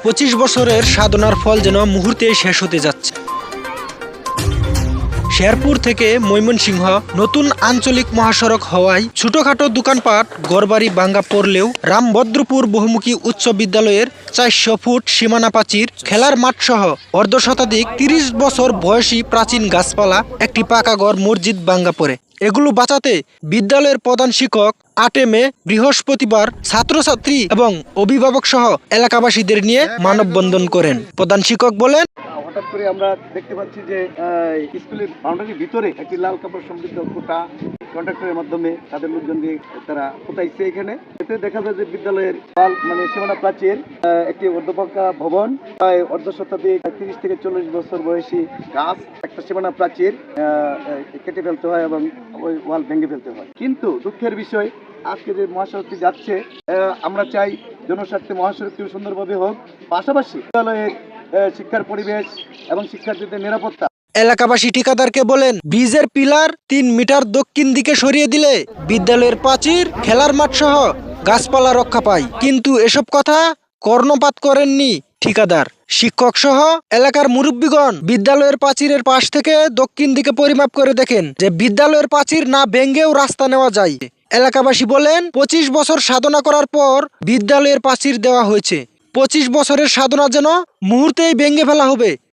25 বছরের সাধনার ফল যেন মুহূর্তেই শেষ হতে যাচ্ছে। শেরপুর থেকে ময়মনসিংহ নতুন আঞ্চলিক মহাসড়ক হওয়ায় ছোটখাটো দোকানপাট ঘরবাড়ি ভাঙ্গা পড়লেও রামভদ্রপুর বহুমুখী উচ্চ বিদ্যালয়ের 400 ফুট সীমানা প্রাচীর, খেলার মাঠ সহ অর্ধশতাধিক 30 বছর বয়সী প্রাচীন গাছপালা, একটি পাকা ঘর, মসজিদ ভাঙ্গা পড়ে। এগুলো বাঁচাতে বিদ্যালয়ের প্রধান শিক্ষক 8 মে বৃহস্পতিবার ছাত্রছাত্রী এবং অভিভাবক সহ এলাকাবাসীদের নিয়ে মানববন্ধন করেন। প্রধান শিক্ষক বলেন, হঠাৎ করে আমরা দেখতে পাচ্ছি যে স্কুলের বাউন্ডারির ভিতরে একটি লাল কাপড় সমৃদ্ধ কোটা কন্ট্রাক্টরের মাধ্যমে তাদের লোকজন দিয়ে তারা কোটাইছে। এখানে এতে দেখা যায় যে বিদ্যালয়ের সীমানা প্রাচীর, একটি অর্ধপাকা ভবন, প্রায় অর্ধশতাধিক 30 থেকে 40 বছর বয়সী গাছ, একটা সীমানা প্রাচীর কেটে ফেলতে হয় এবং ওই ওয়াল ভেঙে ফেলতে হয়। কিন্তু দুঃখের বিষয়, আজকে যে মহাসড়কটি যাচ্ছে, আমরা চাই জনস্বার্থে মহাসড়কটি সুন্দরভাবে হোক, পাশাপাশি বিদ্যালয়ের শিক্ষার পরিবেশ এবং শিক্ষার্থীদের নিরাপত্তা। এলাকাবাসী ঠিকাদারকে বলেন, ব্রিজের পিলার 3 মিটার দক্ষিণ দিকে সরিয়ে দিলে বিদ্যালয়ের প্রাচীর, খেলার মাঠ সহ গাছপালা রক্ষা পায়। কিন্তু এসব কথা কর্ণপাত করেননি ঠিকাদার। শিক্ষক সহ এলাকার মুরব্বীগণ বিদ্যালয়ের প্রাচীরের পাশ থেকে দক্ষিণ দিকে পরিমাপ করে দেখেন যে বিদ্যালয়ের প্রাচীর না ভেঙেও রাস্তা নেওয়া যায়। এলাকাবাসী বলেন, 25 বছর সাধনা করার পর বিদ্যালয়ের প্রাচীর দেওয়া হয়েছে। 25 বছরের সাধনা যেন মুহূর্তেই ভেঙে ফেলা হবে।